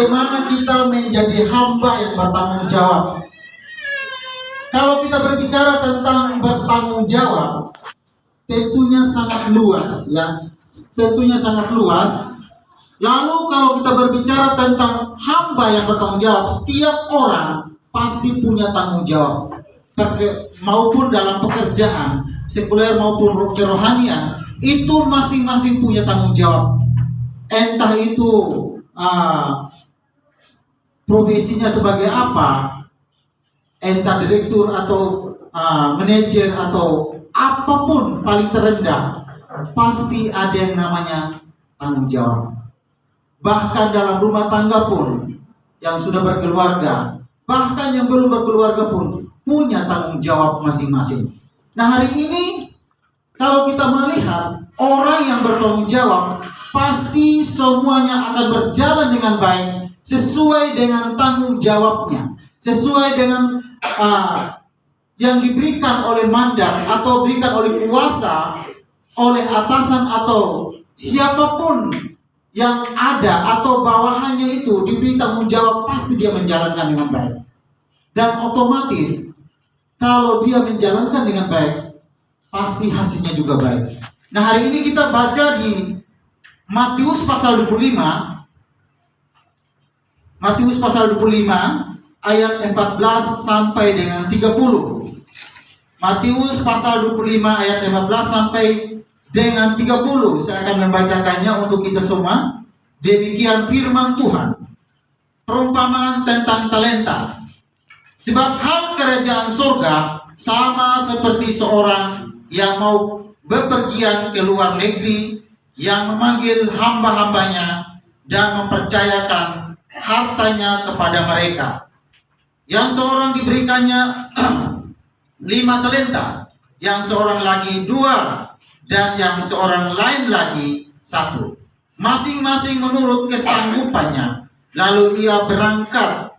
bagaimana kita menjadi hamba yang bertanggung jawab. Kalau kita berbicara tentang bertanggung jawab, tentunya sangat luas, ya. Tentunya sangat luas. Lalu kalau kita berbicara tentang hamba yang bertanggung jawab, setiap orang pasti punya tanggung jawab. Maupun dalam pekerjaan, sekuler maupun kerohanian, itu masing-masing punya tanggung jawab. Entah itu profesinya sebagai apa, entah direktur atau manajer atau apapun paling terendah, pasti ada yang namanya tanggung jawab. Bahkan dalam rumah tangga pun, yang sudah berkeluarga, bahkan yang belum berkeluarga pun punya tanggung jawab masing-masing. Nah, hari ini kalau kita melihat orang yang bertanggung jawab, pasti semuanya akan berjalan dengan baik sesuai dengan tanggung jawabnya, sesuai dengan yang diberikan oleh mandat atau berikan oleh kuasa, oleh atasan atau siapapun yang ada atau bawahannya itu diberi tanggung jawab, pasti dia menjalankan dengan baik. Dan otomatis kalau dia menjalankan dengan baik, pasti hasilnya juga baik. Nah, hari ini kita baca di Matius pasal 25. Matius pasal 25 ayat 14 sampai dengan 30. Matius pasal 25 ayat 14 sampai dengan 30. Saya akan membacakannya untuk kita semua. Demikian firman Tuhan. Perumpamaan tentang talenta. Sebab hal kerajaan surga sama seperti seorang yang mau bepergian ke luar negeri, yang memanggil hamba-hambanya dan mempercayakan hartanya kepada mereka. Yang seorang diberikannya 5 talenta, yang seorang lagi 2, dan yang seorang lain lagi 1. Masing-masing menurut kesanggupannya. Lalu ia berangkat.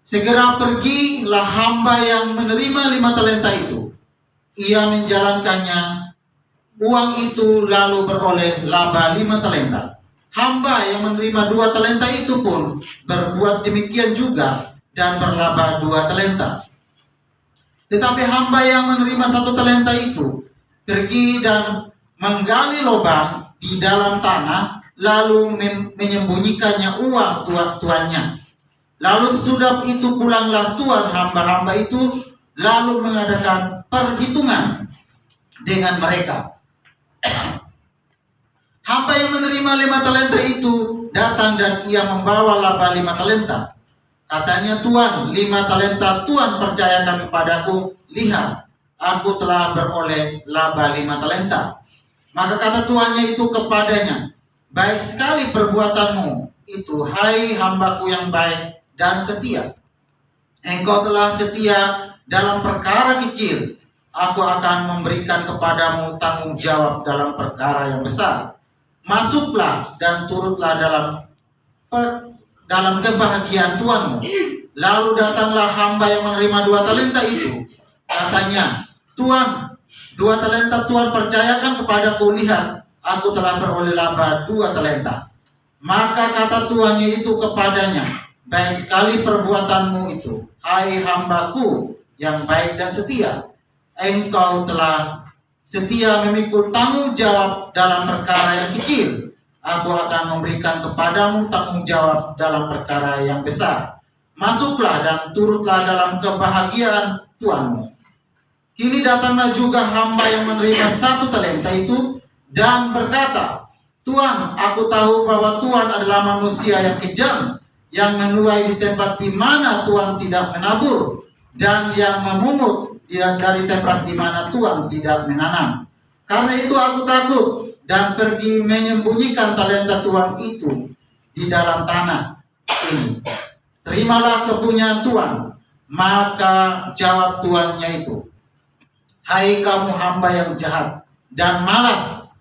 Segera pergilah hamba yang menerima 5 talenta itu. Ia menjalankannya. Uang itu lalu beroleh laba 5 talenta. Hamba yang menerima 2 talenta itu pun berbuat demikian juga dan berlaba 2 talenta. Tetapi hamba yang menerima 1 talenta itu pergi dan menggali lubang di dalam tanah, lalu menyembunyikannya uang tuannya. Lalu sesudah itu pulanglah tuan hamba-hamba itu, lalu mengadakan perhitungan dengan mereka. Hamba yang menerima 5 talenta itu datang dan ia membawa laba 5 talenta. Katanya, Tuan, 5 talenta Tuan percayakan kepadaku. Lihat, aku telah beroleh laba 5 talenta. Maka kata tuannya itu kepadanya, baik sekali perbuatanmu itu, hai hambaku yang baik dan setia. Engkau telah setia dalam perkara kecil, aku akan memberikan kepadamu tanggung jawab dalam perkara yang besar. Masuklah dan turutlah dalam kebahagiaan tuanmu. Lalu datanglah hamba yang menerima 2 talenta itu. Katanya, Tuan, 2 talenta Tuan percayakan kepadaku. Lihat, aku telah beroleh laba 2 talenta. Maka kata tuannya itu kepadanya, baik sekali perbuatanmu itu, hai hambaku yang baik dan setia. Engkau telah setia memikul tanggung jawab dalam perkara yang kecil. Aku akan memberikan kepadamu tanggung jawab dalam perkara yang besar. Masuklah dan turutlah dalam kebahagiaan tuanmu. Kini datanglah juga hamba yang menerima 1 talenta itu dan berkata, Tuan, aku tahu bahwa Tuan adalah manusia yang kejam, yang menuai di tempat di mana Tuan tidak menabur, dan yang memungut dari tempat di mana Tuan tidak menanam. Karena itu aku takut dan pergi menyembunyikan talenta Tuan itu di dalam tanah ini. Terimalah kepunyaan Tuan. Maka jawab tuannya itu, hai kamu hamba yang jahat dan malas.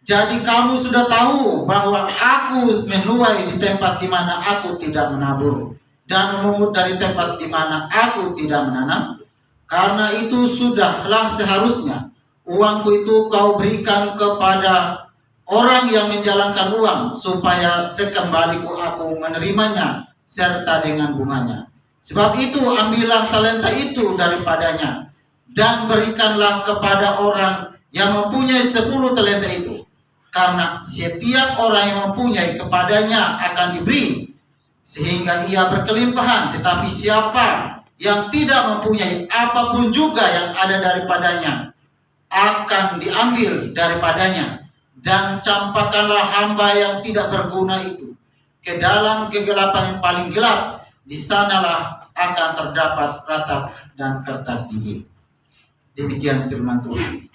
Jadi kamu sudah tahu bahwa aku menuai di tempat di mana aku tidak menabur dan memungut dari tempat di mana aku tidak menanam. Karena itu sudahlah seharusnya uangku itu kau berikan kepada orang yang menjalankan uang, supaya sekembaliku aku menerimanya serta dengan bunganya. Sebab itu ambillah talenta itu daripadanya dan berikanlah kepada orang yang mempunyai 10 talenta itu. Karena setiap orang yang mempunyai kepadanya akan diberi, sehingga ia berkelimpahan. Tetapi siapa yang tidak mempunyai, apapun juga yang ada daripadanya akan diambil daripadanya. Dan campakkanlah hamba yang tidak berguna itu ke dalam kegelapan yang paling gelap. Di sanalah akan terdapat ratap dan kertak gigi. Demikian firman Tuhan.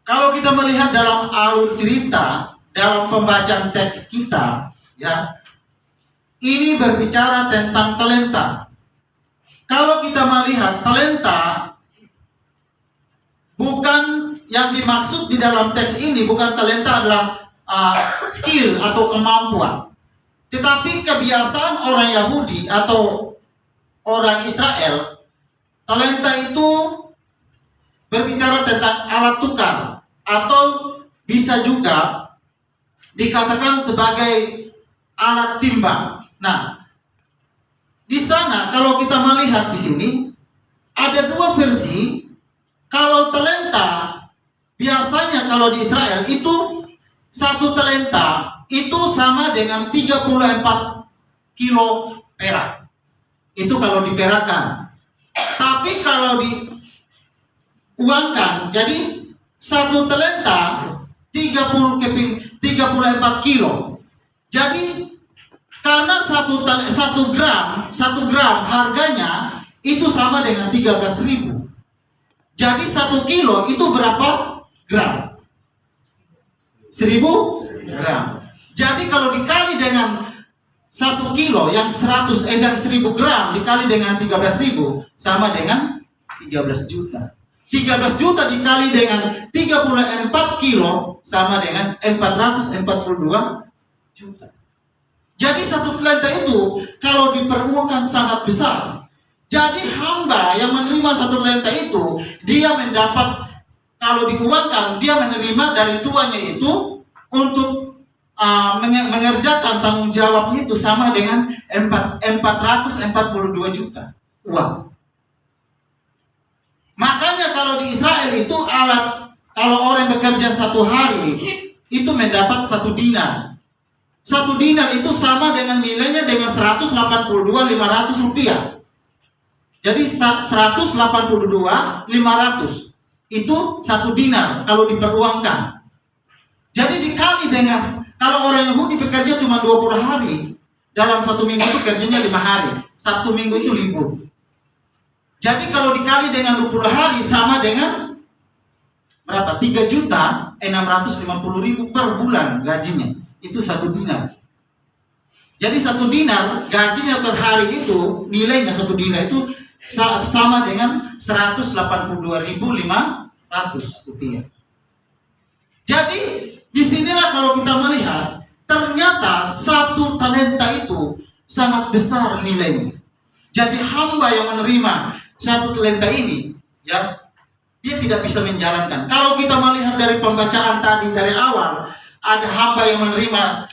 Kalau kita melihat dalam alur cerita, dalam pembacaan teks kita, ya, ini berbicara tentang talenta. Kalau kita melihat talenta, bukan yang dimaksud di dalam teks ini, bukan talenta adalah skill atau kemampuan. Tetapi kebiasaan orang Yahudi atau orang Israel, talenta itu berbicara tentang alat tukar, atau bisa juga dikatakan sebagai alat timbang. Nah, di sana kalau kita melihat di sini ada 2 versi. Kalau talenta, biasanya kalau di Israel itu 1 talenta itu sama dengan 34 kilo perak. Itu kalau diperakkan. Tapi kalau diuangkan, jadi 1 talenta 34 kilo. Jadi karena 1 gram harganya itu sama dengan 13.000. Jadi 1 kilo itu berapa gram? 1000 gram. Jadi kalau dikali dengan 1 kilo yang 1000 gram dikali dengan 13.000 sama dengan 13 juta. 13 juta dikali dengan 34 kilo sama dengan 442 juta. Jadi 1 talenta itu kalau diperuangkan sangat besar. Jadi hamba yang menerima 1 talenta itu, dia mendapat, kalau diuangkan, dia menerima dari tuannya itu untuk mengerjakan tanggung jawabnya itu sama dengan 442 juta uang. Makanya kalau di Israel itu kalau orang bekerja 1 hari itu mendapat 1 dinar. 1 dinar itu sama dengan nilainya dengan 182.500 rupiah. Jadi 182.500 itu 1 dinar kalau diperuangkan. Jadi dikali dengan, kalau orang Yahudi bekerja cuma 20 hari, dalam 1 minggu itu kerjanya 5 hari. Sabtu Minggu itu libur. Jadi kalau dikali dengan 20 hari sama dengan berapa? 3.650.000 per bulan gajinya. Itu 1 dinar. Jadi 1 dinar gajinya per hari itu, nilainya 1 dinar itu sama dengan 182.500 rupiah. Jadi disinilah kalau kita melihat, ternyata 1 talenta itu sangat besar nilainya. Jadi hamba yang menerima 1 talenta ini, ya, dia tidak bisa menjalankan. Kalau kita melihat dari pembacaan tadi dari awal, ada hamba yang menerima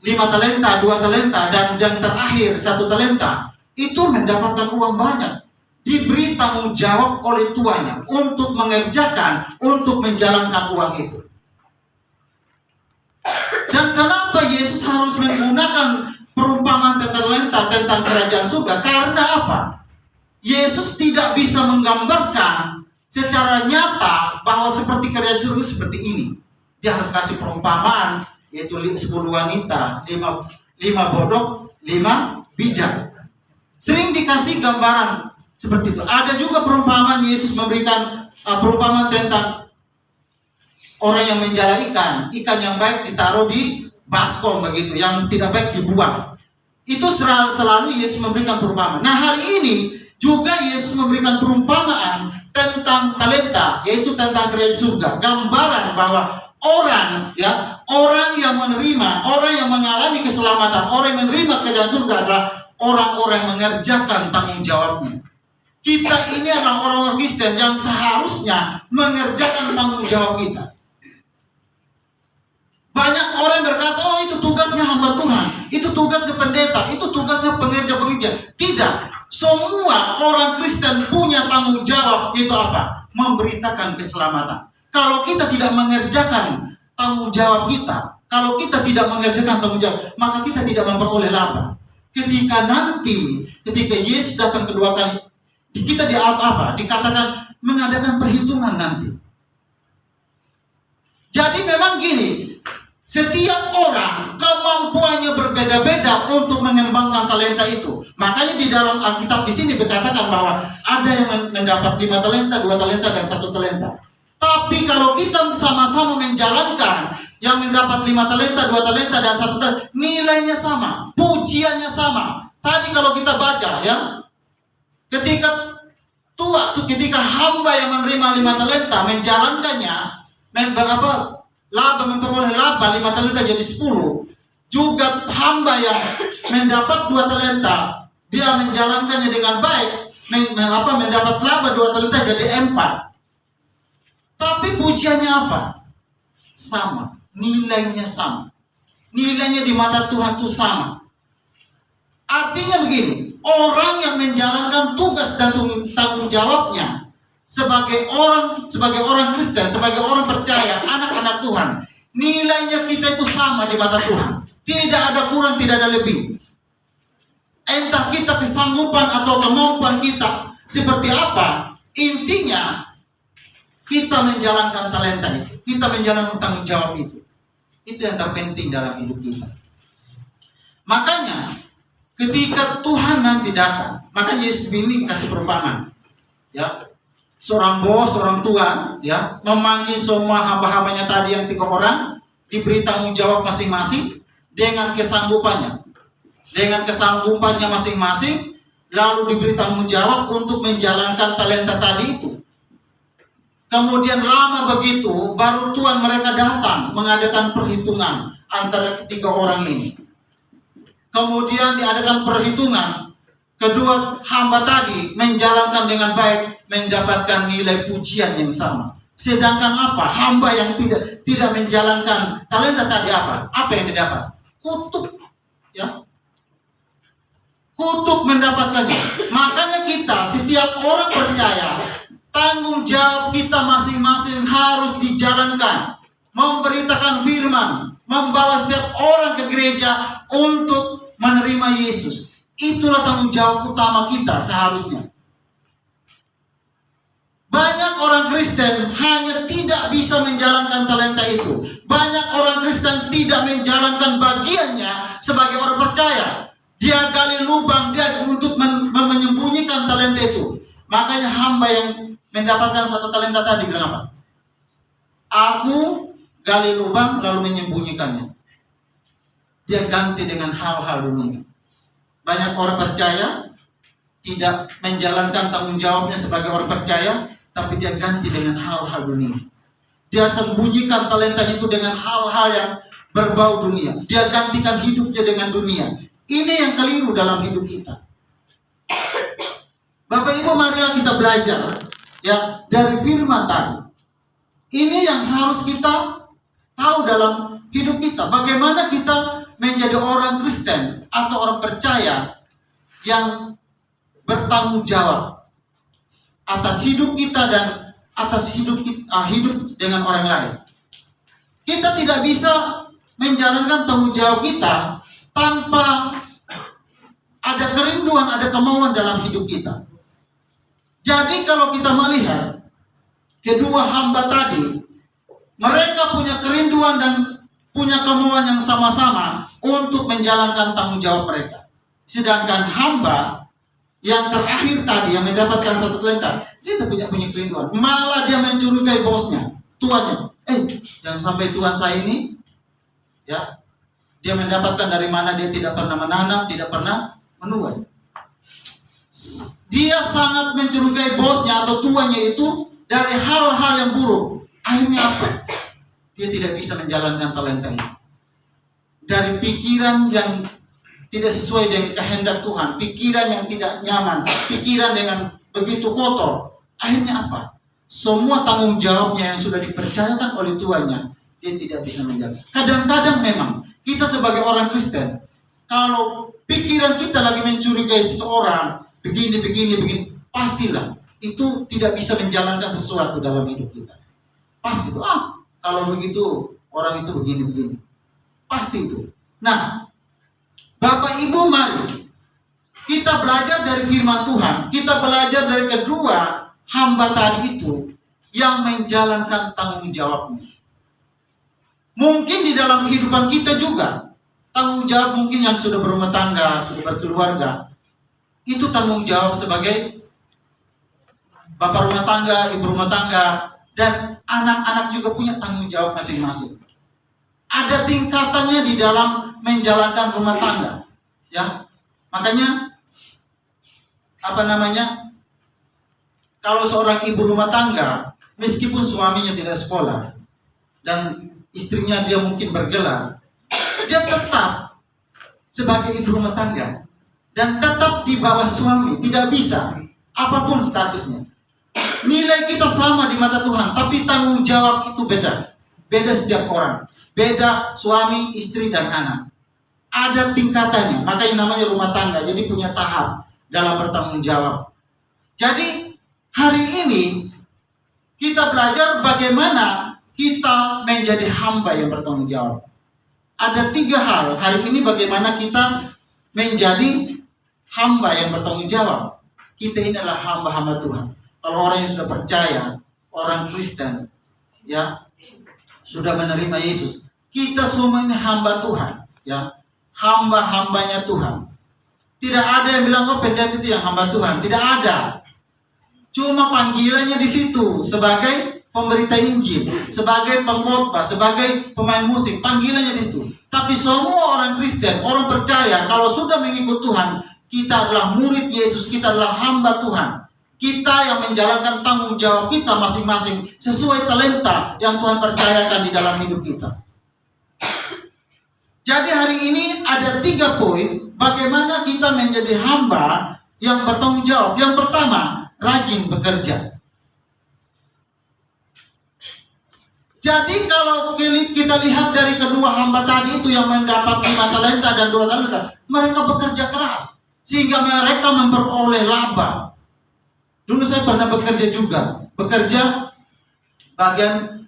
5 talenta, 2 talenta, dan yang terakhir 1 talenta, itu mendapatkan uang banyak. Diberi tanggung jawab oleh tuannya untuk mengerjakan, untuk menjalankan uang itu. Dan kenapa Yesus harus menggunakan perumpamaan talenta tentang kerajaan surga? Karena apa? Yesus tidak bisa menggambarkan secara nyata bahwa seperti kerajaan surga seperti ini. Dia harus kasih perumpamaan, yaitu 10 wanita, 5 bodoh, 5 bijak. Sering dikasih gambaran seperti itu. Ada juga perumpamaan Yesus memberikan perumpamaan tentang orang yang menjala ikan yang baik ditaruh di baskom begitu, yang tidak baik dibuang. Itu selalu Yesus memberikan perumpamaan. Nah, hari ini juga Yesus memberikan perumpamaan tentang talenta, yaitu tentang kerajaan surga. Gambaran bahwa orang yang menerima, orang yang mengalami keselamatan, orang yang menerima kerajaan surga adalah orang-orang yang mengerjakan tanggung jawabnya. Kita ini adalah orang-orang Kristen yang seharusnya mengerjakan tanggung jawab kita. tugasnya pendeta, itu tugasnya pengerja-pengerja. Tidak. Semua orang Kristen punya tanggung jawab, itu apa? Memberitakan keselamatan. Kalau kita tidak mengerjakan tanggung jawab kita, kalau kita tidak mengerjakan tanggung jawab, maka kita tidak memperoleh laba. Ketika Yesus datang kedua kali, kita dikatakan mengadakan perhitungan nanti. Jadi memang gini, setiap orang kemampuannya berbeda-beda untuk mengembangkan talenta itu. Makanya di dalam Alkitab di sini dikatakan bahwa ada yang mendapat 5 talenta, 2 talenta, dan 1 talenta. Tapi kalau kita sama-sama menjalankan, yang mendapat 5 talenta, 2 talenta, dan 1 talenta, nilainya sama, pujiannya sama. Tadi kalau kita baca ya, ketika hamba yang menerima 5 talenta menjalankannya, memperoleh laba 5 talenta jadi 10. Juga hamba yang mendapat 2 talenta, dia menjalankannya dengan baik, mendapat laba 2 talenta jadi 4. Tapi pujiannya apa? Sama, nilainya sama. Nilainya di mata Tuhan itu sama. Artinya begini, orang yang menjalankan tugas dan tanggung jawabnya sebagai orang Kristen, sebagai orang percaya, anak-anak Tuhan, nilainya kita itu sama di mata Tuhan. Tidak ada kurang, tidak ada lebih. Entah kita kesanggupan atau kemampuan kita seperti apa, intinya kita menjalankan talenta itu, kita menjalankan tanggung jawab itu. Itu yang terpenting dalam hidup kita. Makanya ketika Tuhan nanti datang, makanya Yesus ini kasih perumpamaan, ya, seorang bos, seorang tuan, ya, memanggil semua hamba-hambanya tadi yang 3 orang, diberi tanggung jawab masing-masing dengan kesanggupannya, masing-masing, lalu diberi tanggung jawab untuk menjalankan talenta tadi itu. Kemudian lama begitu, baru Tuhan mereka datang mengadakan perhitungan antara ketiga orang ini. Kemudian diadakan perhitungan, kedua hamba tadi menjalankan dengan baik, mendapatkan nilai pujian yang sama. Sedangkan hamba yang tidak menjalankan talenta tadi apa yang didapat? Kutuk, ya. Kutuk mendapatkannya. Makanya kita, setiap orang percaya, tanggung jawab kita masing-masing harus dijalankan. Memberitakan firman, membawa setiap orang ke gereja untuk menerima Yesus. Itulah tanggung jawab utama kita seharusnya. Banyak orang Kristen hanya tidak bisa menjalankan talenta itu. Banyak orang Kristen tidak menjalankan bagiannya sebagai orang percaya. Dia gali lubang dia untuk menyembunyikan talenta itu. Makanya hamba yang mendapatkan 1 talenta tadi bilang apa? Aku gali lubang lalu menyembunyikannya. Dia ganti dengan hal-hal dunia. Banyak orang percaya tidak menjalankan tanggung jawabnya sebagai orang percaya, tapi dia ganti dengan hal-hal dunia. Dia sembunyikan talentanya itu dengan hal-hal yang berbau dunia. Dia gantikan hidupnya dengan dunia. Ini yang keliru dalam hidup kita. Bapak Ibu, marilah kita belajar ya dari firman tadi. Ini yang harus kita tahu dalam hidup kita. Bagaimana kita menjadi orang Kristen atau orang percaya yang bertanggung jawab atas hidup kita dan atas hidup dengan orang lain. Kita tidak bisa menjalankan tanggung jawab kita tanpa ada kerinduan, ada kemauan dalam hidup kita. Jadi kalau kita melihat kedua hamba tadi, mereka punya kerinduan dan punya kemauan yang sama-sama untuk menjalankan tanggung jawab mereka. Sedangkan hamba yang terakhir tadi yang mendapatkan 1 talenta, dia tidak punya kerinduan. Malah dia mencurigai bosnya, tuannya. Jangan sampai tuan saya ini, ya, dia mendapatkan dari mana dia tidak pernah menanam, tidak pernah menuai. Dia sangat mencurigai bosnya atau tuannya itu dari hal-hal yang buruk. Akhirnya apa? Dia tidak bisa menjalankan talenta itu. Dari pikiran yang tidak sesuai dengan kehendak Tuhan, pikiran yang tidak nyaman, pikiran dengan begitu kotor. Akhirnya apa? Semua tanggung jawabnya yang sudah dipercayakan oleh tuannya, dia tidak bisa menjalankan. Kadang-kadang memang kita sebagai orang Kristen, kalau pikiran kita lagi mencurigai seseorang, begini, pastilah itu tidak bisa menjalankan sesuatu dalam hidup kita. Pasti itu, kalau begitu orang itu begini. Pasti itu. Nah, Bapak Ibu, mari kita belajar dari firman Tuhan. Kita belajar dari kedua hamba tadi itu yang menjalankan tanggung jawabnya. Mungkin di dalam kehidupan kita juga tanggung jawab, mungkin yang sudah berumah tangga, sudah berkeluarga, itu tanggung jawab sebagai bapak rumah tangga, ibu rumah tangga, dan anak-anak juga punya tanggung jawab masing-masing. Ada tingkatannya di dalam menjalankan rumah tangga, ya. Makanya kalau seorang ibu rumah tangga, meskipun suaminya tidak sekolah dan istrinya dia mungkin bergelar, dia tetap sebagai ibu rumah tangga dan tetap di bawah suami, tidak bisa apapun statusnya. Nilai kita sama di mata Tuhan, tapi tanggung jawab itu beda. Beda setiap orang, beda suami, istri, dan anak. Ada tingkatannya, makanya namanya rumah tangga. Jadi punya tahap dalam bertanggung jawab. Jadi hari ini kita belajar bagaimana kita menjadi hamba yang bertanggung jawab. Ada 3 hal hari ini bagaimana kita menjadi hamba yang bertanggung jawab. Kita ini adalah hamba-hamba Tuhan. Kalau orang yang sudah percaya, orang Kristen, ya, sudah menerima Yesus, kita semua ini hamba Tuhan, ya, hamba-hambanya Tuhan. Tidak ada yang bilang pendeta itu yang hamba Tuhan, tidak ada. Cuma panggilannya di situ sebagai pemberita Injil, sebagai pengkhotbah, sebagai pemain musik, panggilannya di situ. Tapi semua orang Kristen, orang percaya, kalau sudah mengikut Tuhan, kita adalah murid Yesus, kita adalah hamba Tuhan. Kita yang menjalankan tanggung jawab kita masing-masing sesuai talenta yang Tuhan percayakan di dalam hidup kita. Jadi hari ini ada 3 poin bagaimana kita menjadi hamba yang bertanggung jawab. Yang pertama, rajin bekerja. Jadi kalau kita lihat dari kedua hamba tadi itu yang mendapat 5 talenta dan 2 talenta, mereka bekerja keras sehingga mereka memperoleh laba. Dulu saya pernah bekerja juga, bekerja bagian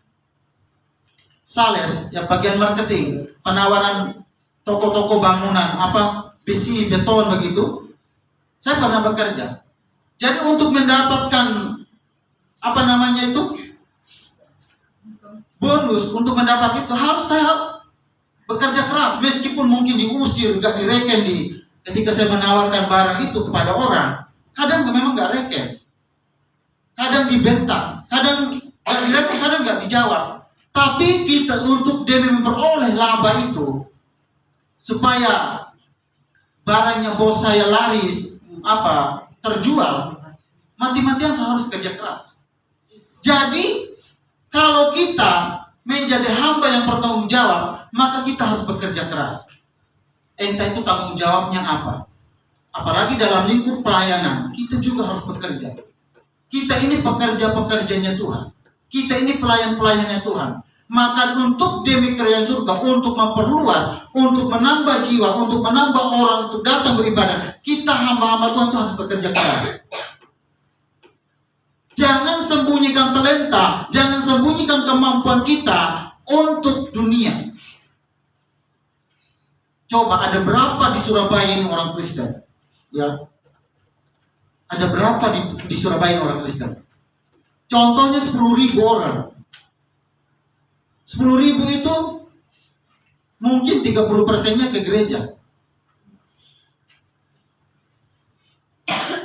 sales, ya, bagian marketing, penawaran toko-toko bangunan, besi, beton begitu. Saya pernah bekerja. Jadi untuk mendapatkan bonus, untuk mendapat itu harus saya bekerja keras, meskipun mungkin diusir, gak direken ketika saya menawarkan barang itu kepada orang. Kadang memang gak reken, kadang dibentak, kadang gak direken, kadang gak dijawab. Tapi kita untuk demi memperoleh laba itu, supaya barangnya bos saya laris, terjual, mati-matian saya harus kerja keras. Jadi kalau kita menjadi hamba yang bertanggung jawab, maka kita harus bekerja keras. Entah itu tanggung jawabnya apa. Apalagi dalam lingkup pelayanan, kita juga harus bekerja. Kita ini pekerja-pekerjanya Tuhan. Kita ini pelayan-pelayannya Tuhan. Maka untuk demi kerajaan surga, untuk memperluas, untuk menambah jiwa, untuk menambah orang untuk datang beribadah, kita hamba-hamba Tuhan harus bekerja keras. Jangan sembunyikan talenta, jangan sembunyikan kemampuan kita untuk dunia. Coba ada berapa di Surabaya ini orang Kristen? Ya, ada berapa di Surabaya ini orang Kristen? Contohnya 10.000 orang. 10.000 itu mungkin 30%-nya ke gereja.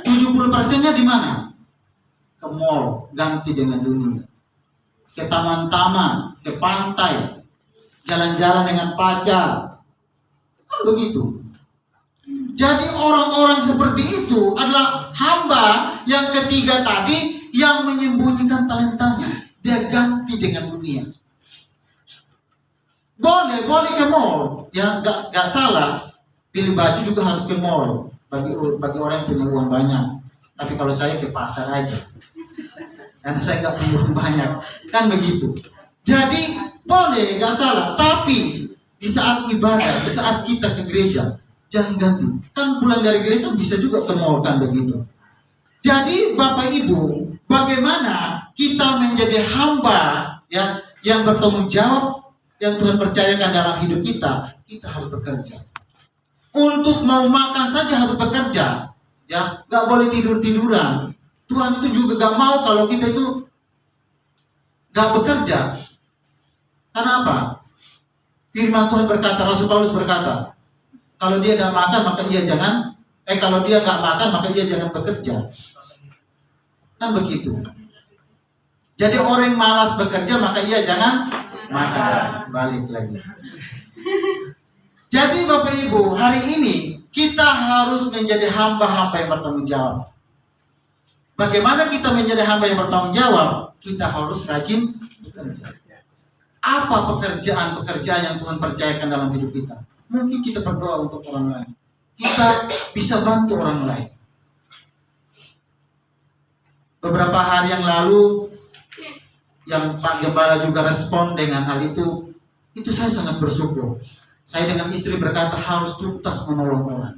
70%-nya di mana? Ke mall, ganti dengan dunia. Ke taman-taman, ke pantai, jalan-jalan dengan pacar. Kan begitu. Jadi orang-orang seperti itu adalah hamba yang ketiga tadi yang menyembunyikan talentanya. Dia ganti dengan dunia. Boleh ke mall, ya, gak salah. Pilih baju juga harus ke mall bagi orang yang punya uang banyak. Tapi kalau saya ke pasar aja, karena saya gak punya uang banyak, kan begitu. Jadi boleh, gak salah. Tapi di saat ibadah, di saat kita ke gereja, jangan ganti. Kan pulang dari gereja bisa juga ke mall kan begitu. Jadi Bapak Ibu, bagaimana kita menjadi hamba ya yang bertanggung jawab yang Tuhan percayakan dalam hidup kita? Kita harus bekerja. Untuk mau makan saja harus bekerja, ya, nggak boleh tidur-tiduran. Tuhan itu juga gak mau kalau kita itu gak bekerja. Kenapa? Firman Tuhan berkata, Rasul Paulus berkata, kalau dia gak makan maka ia jangan, kalau dia gak makan maka ia jangan bekerja. Kan begitu. Jadi orang yang malas bekerja maka ia jangan makan. Balik lagi. Jadi Bapak Ibu, hari ini kita harus menjadi hamba-hamba yang bertanggung jawab. Bagaimana kita menjadi hamba yang bertanggung jawab? Kita harus rajin bekerja. Apa pekerjaan-pekerjaan yang Tuhan percayakan dalam hidup kita? Mungkin kita berdoa untuk orang lain. Kita bisa bantu orang lain. Beberapa hari yang lalu, yang Pak Gembala juga respon dengan hal itu saya sangat bersyukur. Saya dengan istri berkata harus tuntas menolong orang.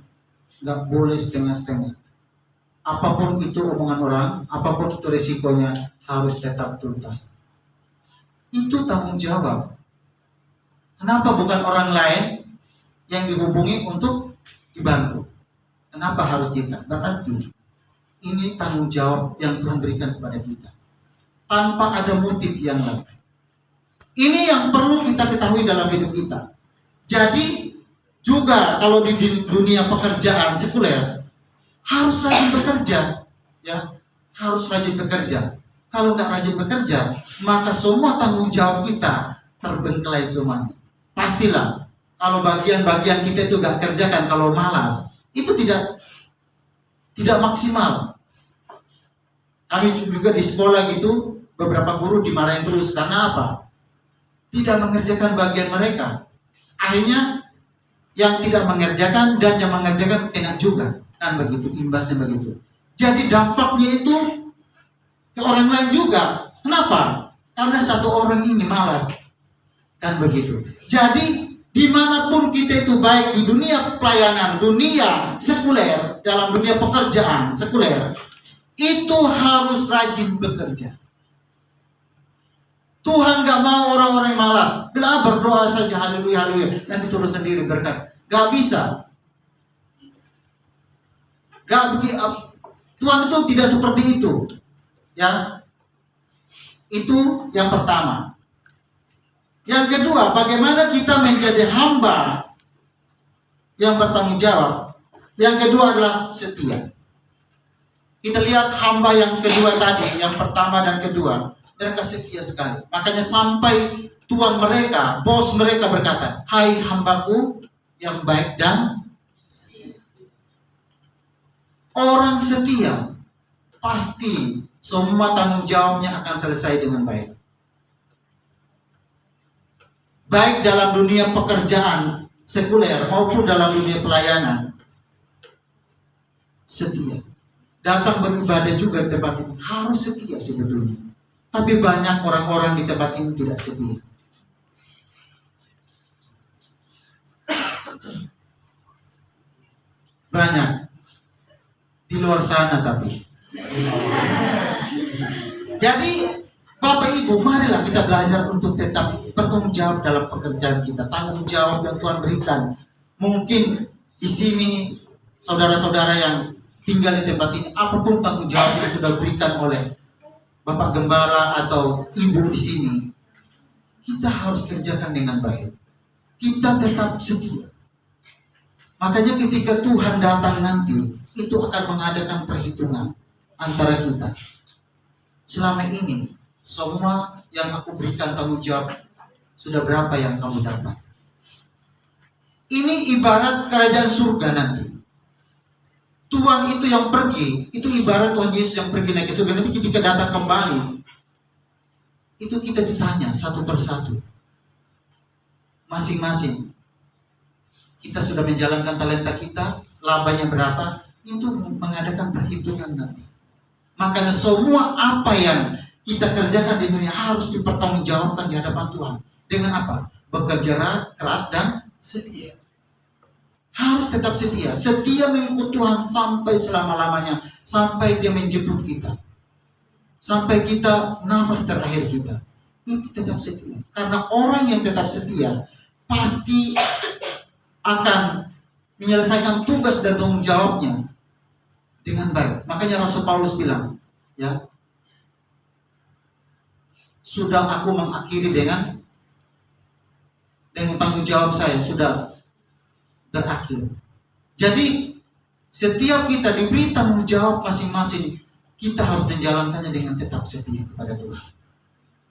Nggak boleh setengah-setengah. Apapun itu omongan orang, apapun itu resikonya, harus tetap tuntas. Itu tanggung jawab. Kenapa bukan orang lain yang dihubungi untuk dibantu? Kenapa harus kita? Berarti ini tanggung jawab yang Tuhan berikan kepada kita. Tanpa ada motif yang lain. Ini yang perlu kita ketahui dalam hidup kita. Jadi juga kalau di dunia pekerjaan sekuler harus rajin bekerja, ya, harus rajin bekerja. Kalau nggak rajin bekerja, maka semua tanggung jawab kita terbengkelai semuanya. Pastilah, kalau bagian-bagian kita itu nggak kerjakan, kalau malas, itu tidak maksimal. Kami juga di sekolah gitu, beberapa guru dimarahin terus karena apa? Tidak mengerjakan bagian mereka. Akhirnya yang tidak mengerjakan dan yang mengerjakan kena juga, kan begitu, imbasnya begitu. Jadi dampaknya itu ke orang lain juga. Kenapa? Karena satu orang ini malas, kan begitu. Jadi dimanapun kita itu, baik di dunia pelayanan, dunia sekuler, dalam dunia pekerjaan sekuler, itu harus rajin bekerja. Tuhan gak mau orang-orang yang malas. Bila berdoa saja, haleluya, haleluya, nanti turun sendiri berkat. Gak bisa. Tuhan itu tidak seperti itu. Ya, itu yang pertama. Yang kedua, bagaimana kita menjadi hamba yang bertanggung jawab? Yang kedua adalah setia. Kita lihat hamba yang kedua tadi, yang pertama dan kedua, mereka setia sekali. Makanya sampai tuan mereka, bos mereka berkata, hai hambaku yang baik dan setia. Orang setia pasti semua tanggung jawabnya akan selesai dengan baik. Baik dalam dunia pekerjaan sekuler maupun dalam dunia pelayanan. Setia. Datang beribadah juga di tempat ini harus setia sebetulnya. Tapi banyak orang-orang di tempat ini tidak setia. Banyak di luar sana tapi. Jadi Bapak Ibu, marilah kita belajar untuk tetap bertanggung jawab dalam pekerjaan kita. Tanggung jawab yang Tuhan berikan. Mungkin di sini saudara-saudara yang tinggal di tempat ini, apapun tanggung jawab yang sudah diberikan oleh Bapak Gembala atau Ibu di sini, kita harus kerjakan dengan baik. Kita tetap setia. Makanya ketika Tuhan datang nanti, itu akan mengadakan perhitungan antara kita. Selama ini, semua yang aku berikan tanggung jawab, sudah berapa yang kamu dapat? Ini ibarat kerajaan surga nanti. Tuhan itu yang pergi, itu ibarat Tuhan Yesus yang pergi naik ke surga. Nanti ketika datang kembali, itu kita ditanya satu persatu. Masing-masing. Kita sudah menjalankan talenta kita, labanya berapa, itu mengadakan perhitungan nanti. Makanya semua apa yang kita kerjakan di dunia harus dipertanggungjawabkan di hadapan Tuhan. Dengan apa? Bekerja keras dan setia. harus tetap setia. Setia mengikut Tuhan sampai selama-lamanya. Sampai dia menjemput kita. Sampai kita nafas terakhir kita. Itu tetap setia. Karena orang yang tetap setia pasti akan menyelesaikan tugas dan tanggung jawabnya dengan baik. Makanya Rasul Paulus bilang, ya, sudah aku mengakhiri dengan tanggung jawab saya sudah berakhir. Jadi setiap kita diberi tanggung jawab masing-masing, kita harus menjalankannya dengan tetap setia kepada Tuhan.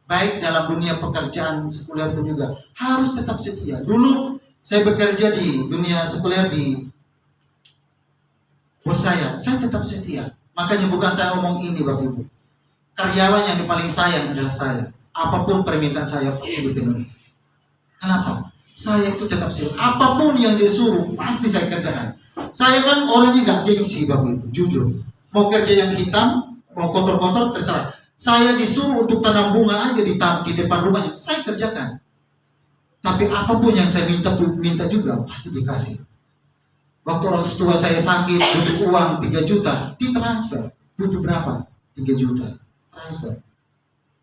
Baik dalam dunia pekerjaan sekuler pun juga harus tetap setia. Dulu saya bekerja di dunia sekuler di bos saya tetap setia. Makanya bukan saya omong ini Bapak Ibu. Karyawan yang paling sayang adalah saya. Apapun permintaan saya pasti dipenuhi. Kenapa? Saya itu tetap setia. Apapun yang disuruh pasti saya kerjakan. Saya kan orangnya nggak gengsi Bapak Ibu, jujur. Mau kerja yang hitam, mau kotor-kotor terserah. Saya disuruh untuk tanam bunga aja di depan rumahnya, saya kerjakan. Tapi apapun yang saya minta juga pasti dikasih. Waktu orang tua saya sakit, butuh uang 3 juta, ditransfer. Butuh berapa? 3 juta. Transfer.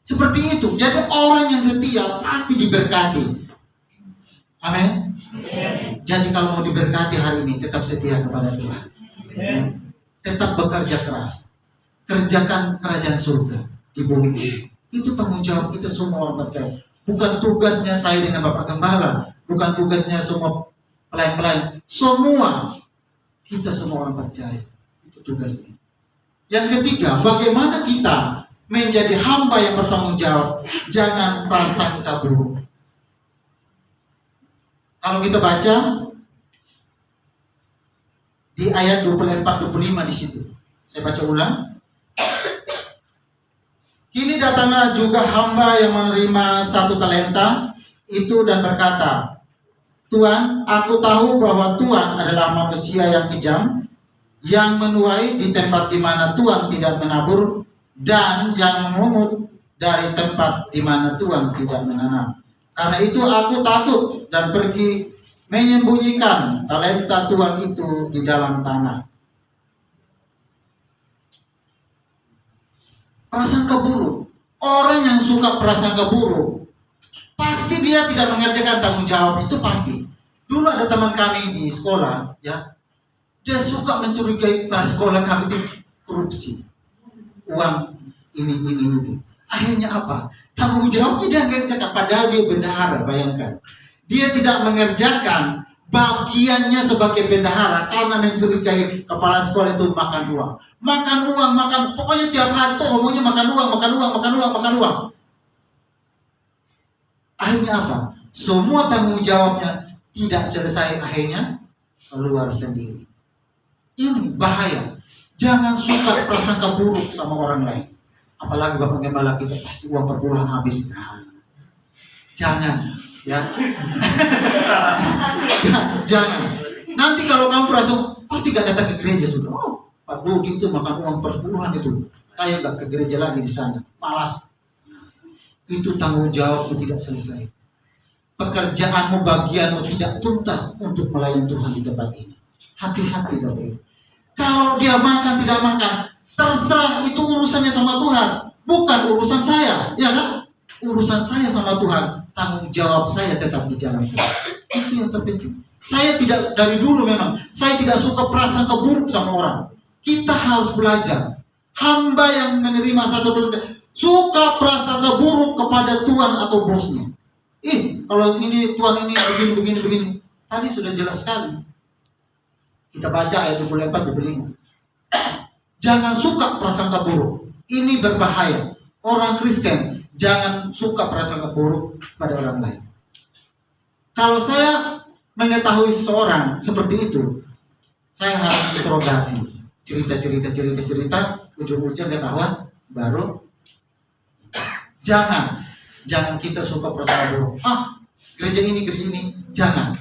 Seperti itu. Jadi orang yang setia pasti diberkati. Amin. Jadi kalau mau diberkati hari ini, tetap setia kepada Tuhan. Tetap bekerja keras. Kerjakan kerajaan surga di bumi ini. Itu tanggung jawab kita semua orang percaya. Bukan tugasnya saya dengan Bapak Gembala, bukan tugasnya semua pelayan-pelayan. Semua kita semua orang percaya. Itu tugasnya. Yang ketiga, bagaimana kita menjadi hamba yang bertanggung jawab. Jangan prasangka buruk. Kalau kita baca di ayat 24-25 di situ. Saya baca ulang. Kini datanglah juga hamba yang menerima 1 talenta itu dan berkata, Tuan, aku tahu bahwa Tuan adalah manusia yang kejam, yang menuai di tempat di mana Tuan tidak menabur, dan yang memungut dari tempat di mana Tuan tidak menanam. Karena itu aku takut dan pergi menyembunyikan talenta Tuan itu di dalam tanah. Prasangka buruk. Orang yang suka prasangka buruk, pasti dia tidak mengerjakan tanggung jawab, itu pasti. Dulu ada teman kami di sekolah, ya, dia suka mencurigai sekolah kami itu korupsi, uang ini. Akhirnya apa? Tanggung jawabnya dia mengerjakan, padahal dia bendahara. Bayangkan, dia tidak mengerjakan bagiannya sebagai bendahara karena mencurigai kepala sekolah itu makan uang, pokoknya tiap hari tuh ngomongnya makan uang. Akhirnya apa? Semua tanggung jawabnya tidak selesai, akhirnya keluar sendiri. Ini bahaya. Jangan suka prasangka buruk sama orang lain. Apalagi Bapak Gembala kita pasti uang per bulan habis. Jangan, ya. Jangan. Nanti kalau kamu merasa pasti gak datang ke gereja sudah. Oh, Pak Budi itu makan uang per bulan itu. Kayak gak ke gereja lagi di sana. Malas. Itu tanggung jawabmu tidak selesai. Pekerjaanmu, bagianmu tidak tuntas untuk melayani Tuhan di tempat ini. Hati-hati Bapak Ibu. Kalau dia makan tidak makan, terserah, itu urusannya sama Tuhan, bukan urusan saya, ya kan? Urusan saya sama Tuhan, tanggung jawab saya tetap dijalankan. Itu yang terpenting. Saya tidak, dari dulu memang saya tidak suka prasangka buruk sama orang. Kita harus belajar. Hamba yang menerima satu suka prasangka buruk kepada Tuhan atau bosnya. Kalau ini Tuhan ini begini. Tadi sudah jelas sekali. Kita baca ayat 24-25. Jangan suka prasangka buruk. Ini berbahaya. Orang Kristen jangan suka prasangka buruk pada orang lain. Kalau saya mengetahui seseorang seperti itu, saya harus interogasi. Cerita, ujung-ujung ketahuan, baru jangan kita suka prasangka buruk. Gereja ini, jangan.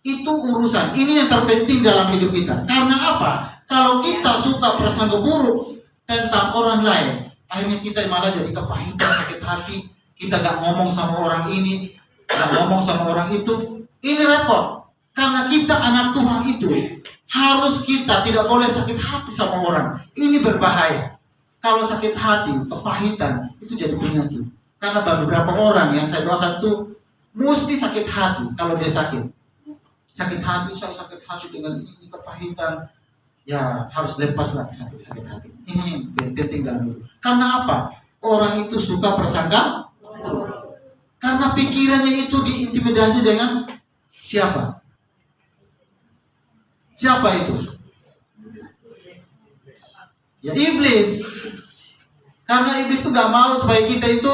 Itu urusan, ini yang terpenting dalam hidup kita. Karena apa? Kalau kita suka prasangka buruk tentang orang lain, akhirnya kita malah jadi kepahitan, sakit hati. Kita gak ngomong sama orang ini, gak ngomong sama orang itu. Ini repot. Karena kita anak Tuhan itu harus kita tidak boleh sakit hati sama orang. Ini berbahaya. Kalau sakit hati, kepahitan itu jadi penyakit. Karena beberapa orang yang saya doakan tuh mesti sakit hati kalau dia sakit. Sakit hati, saya sakit hati dengan ini kepahitan. Ya harus lepas lagi sakit hati. Ini yang penting dalam hidup. Karena apa? Orang itu suka prasangka. Karena pikirannya itu diintimidasi dengan siapa? Siapa itu? Ya iblis. Karena iblis itu gak mau supaya kita itu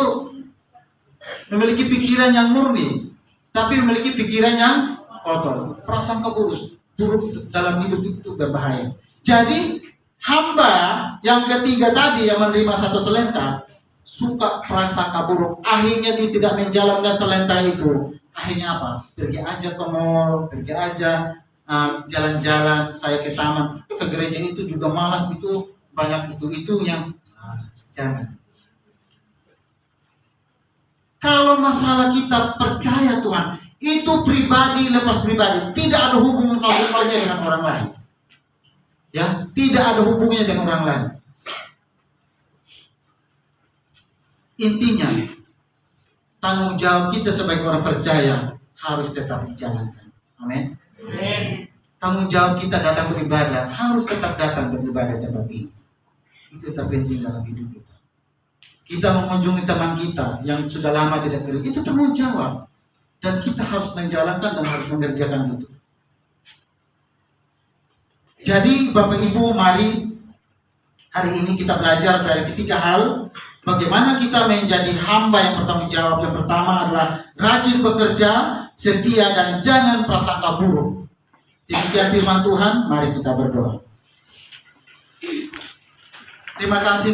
memiliki pikiran yang murni, tapi memiliki pikiran yang kotor. Prasangka buruk dalam hidup itu berbahaya. Jadi hamba yang ketiga tadi yang menerima 1 talenta suka prasangka buruk, akhirnya dia tidak menjalankan talenta itu. Akhirnya apa? Pergi aja ke mall, pergi aja jalan-jalan, saya ke taman, ke gereja itu juga malas, itu banyak itu yang jangan. Kalau masalah kita percaya Tuhan, itu pribadi lepas pribadi, tidak ada hubungan sama dengan orang lain. Ya, tidak ada hubungannya dengan orang lain. Intinya, tanggung jawab kita sebagai orang percaya harus tetap dijalankan. Amin. Tanggung jawab kita datang beribadah harus tetap datang beribadah tempat ini. Itu terpenting dalam hidup kita. Kita mengunjungi teman kita yang sudah lama tidak gereja, itu tanggung jawab. Dan kita harus menjalankan dan harus mengerjakan itu. Jadi Bapak Ibu, mari hari ini kita belajar dari 3 hal. Bagaimana kita menjadi hamba yang bertanggung jawab. Yang pertama adalah rajin bekerja, setia, dan jangan prasangka buruk. Demikian firman Tuhan, mari kita berdoa. Terima kasih.